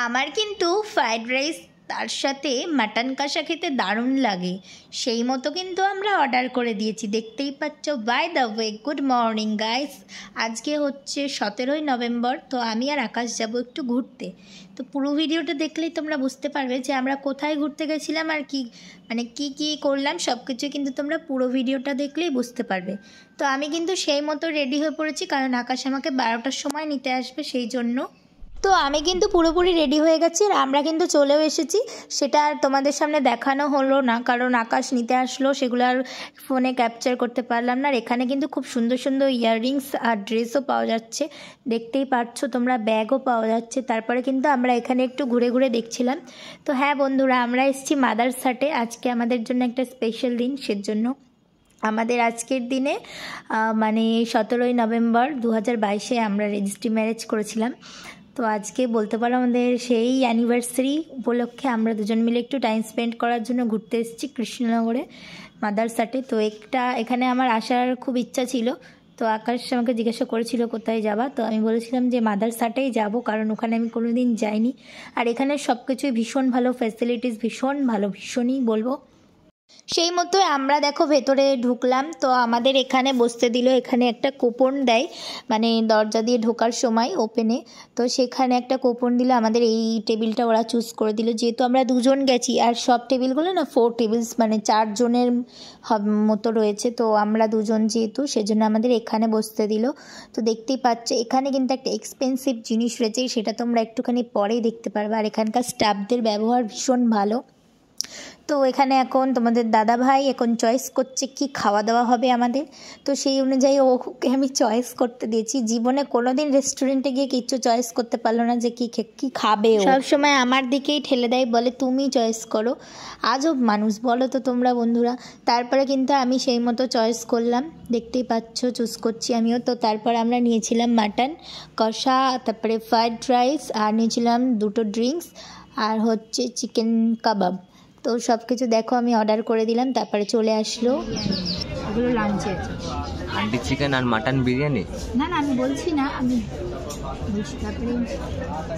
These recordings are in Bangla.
আমার কিন্তু ফ্রাইড রাইস তার সাথে মাটন কষা খেতে দারুণ লাগে, সেই মতো কিন্তু আমরা অর্ডার করে দিয়েছি। দেখতেই পাচ্ছ। By the way, good morning guys. আজকে হচ্ছে 17ই নভেম্বর। তো আমি আর আকাশ যাব একটু ঘুরতে। তো পুরো ভিডিওটা দেখলেই তোমরা বুঝতে পারবে যে আমরা কোথায় ঘুরতে গেছিলাম আর কি কি করলাম, সব কিছুই কিন্তু তোমরা পুরো ভিডিওটা দেখলেই বুঝতে পারবে। তো আমি কিন্তু সেই মতো রেডি হয়ে পড়েছি, কারণ আকাশ আমাকে 12টার সময় নিতে আসবে, সেই জন্য। তো আমি কিন্তু পুরোপুরি রেডি হয়ে গেছি আর আমরা কিন্তু চলেও এসেছি। সেটা আর তোমাদের সামনে দেখানো হলো না, কারণ আকাশ নিতে আসলো, সেগুলো আর ফোনে ক্যাপচার করতে পারলাম না। আর এখানে কিন্তু খুব সুন্দর সুন্দর ইয়াররিংস আর ড্রেসও পাওয়া যাচ্ছে, দেখতেই পাচ্ছ তোমরা, ব্যাগও পাওয়া যাচ্ছে। তারপরে কিন্তু আমরা এখানে একটু ঘুরে ঘুরে দেখছিলাম। তো হ্যাঁ বন্ধুরা, আমরা এসেছি মাদার্স হাটে। আজকে আমাদের জন্য একটা স্পেশাল দিন, সেজন্য আমাদের আজকের দিনে 17ই নভেম্বর 2022-এ আমরা রেজিস্ট্রি ম্যারেজ করেছিলাম। তো আজকে বলতে পারো আমাদের সেই অ্যানিভার্সারি উপলক্ষে আমরা দুজন মিলে একটু টাইম স্পেন্ড করার জন্য ঘুরতে এসেছি কৃষ্ণনগরে মাদার্স হাটে। তো এখানে আমার আসার খুব ইচ্ছা ছিল। তো আকাশ আমাকে জিজ্ঞাসা করেছিল কোথায় যাবা, তো আমি বলেছিলাম যে মাদার্স হাটেই যাবো, কারণ ওখানে আমি কোনো দিন যাইনি। আর এখানে সব কিছুই ভীষণ ভালো, ফ্যাসিলিটিস ভীষণ ভালো, ভীষণই বলবো। সেই মতো আমরা দেখো ভেতরে ঢুকলাম। তো আমাদের এখানে বসতে দিল, এখানে একটা কুপন দেয়, দরজা দিয়ে ঢোকার সময় ওপেনে। তো সেখানে একটা কুপন দিল, আমাদের এই টেবিলটা ওরা চুজ করে দিল। যেহেতু আমরা দুজন গেছি আর সব টেবিলগুলো না 4 টেবিলস, 4 জনের মতো রয়েছে। তো আমরা দুজন যেহেতু, সেজন্য আমাদের এখানে বসতে দিল। তো দেখতেই পাচ্ছ এখানে কিন্তু একটা এক্সপেন্সিভ জিনিস রয়েছে, সেটা তোমরা একটুখানি পরেই দেখতে পারবে। আর এখানকার স্টাফদের ব্যবহার ভীষণ ভালো। তো এখানে এখন তোমাদের দাদা ভাই এখন চয়েস করছে কি খাওয়া দাওয়া হবে আমাদের। তো সেই অনুযায়ী ওকে আমি চয়েস করতে দিয়েছি। জীবনে কোনোদিন রেস্টুরেন্টে গিয়ে কিচ্ছু চয়েস করতে পারলো না যে কি খাবে, সবসময় আমার দিকেই ঠেলে দেয়, বলে তুমি চয়েস করো। আজব মানুষ বলো তো তোমরা বন্ধুরা। তারপরে কিন্তু আমি সেই মতো চয়েস করলাম, দেখতেই পাচ্ছ চুজ করছি আমিও। তো তারপর আমরা নিয়েছিলাম মাটন কষা, তারপরে ফ্রাইড রাইস, আর নিয়েছিলাম 2টো ড্রিঙ্কস, আর হচ্ছে চিকেন কাবাব। তো সব কিছু দেখো আমি অর্ডার করে দিলাম, তারপরে চলে আসলো। এগুলো লাঞ্চে আছে, হান্ডি চিকেন আর মাটন বিরিয়ানি। না আমি বলছি না, আমি বলছি। তারপরে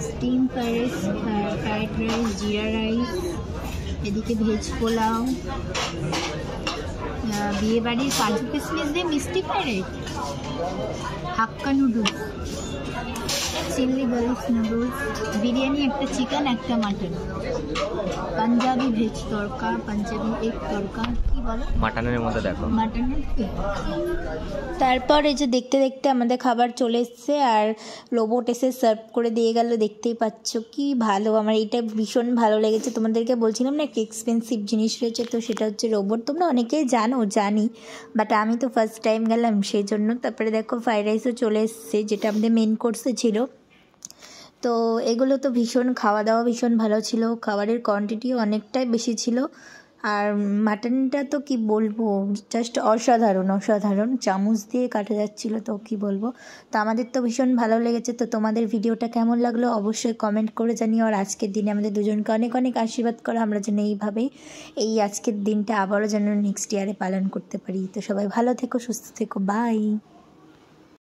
steam fried rice, jeera rice, এদিকে ভেজ পোলাও, বিয়ে বাড়ির কাজু কিশমিশ দিয়ে মিষ্টি fried rice, Hakka noodles, chilli garlic noodles, biryani, একটা চিকেন, একটা mutton, Punjabi veg tadka, Punjabi egg tadka, কি বলো মাটনের মধ্যে দেখো, মাটনের। তারপর এই যে দেখতে দেখতে আমাদের খাবার চলে এসছে আর রোবট এসে সার্ভ করে দিয়ে গেল। দেখতেই পাচ্ছ কি ভালো, আমার এটা ভীষণ ভালো লেগেছে। তোমাদেরকে বলছিলাম না একটা এক্সপেন্সিভ জিনিস রয়েছে, তো সেটা হচ্ছে রোবট। তোমরা অনেকেই জানি, বাট আমি তো ফার্স্ট টাইম গেলাম সেই জন্য। তারপরে দেখো ফ্রাইড রাইসও চলে এসছে, যেটা আমাদের মেন কোর্সে ছিল। তো এগুলো তো খাওয়া দাওয়া ভীষণ ভালো ছিল, খাবারের কোয়ান্টিটিও অনেকটাই বেশি ছিল। আর মাটনটা তো কি বলবো, জাস্ট অসাধারণ, চামচ দিয়ে কাটা যাচ্ছিল, তো কি বলবো। তো আমাদের তো ভীষণ ভালো লেগেছে। তো তোমাদের ভিডিওটা কেমন লাগলো অবশ্যই কমেন্ট করে জানিও। আর আজকের দিনে আমাদের দুজনকে অনেক অনেক আশীর্বাদ করো, আমরা যেন এইভাবেই এই আজকের দিনটা আবারও যেন নেক্সট ইয়ারে পালন করতে পারি। তো সবাই ভালো থেকো, সুস্থ থেকো, বাই।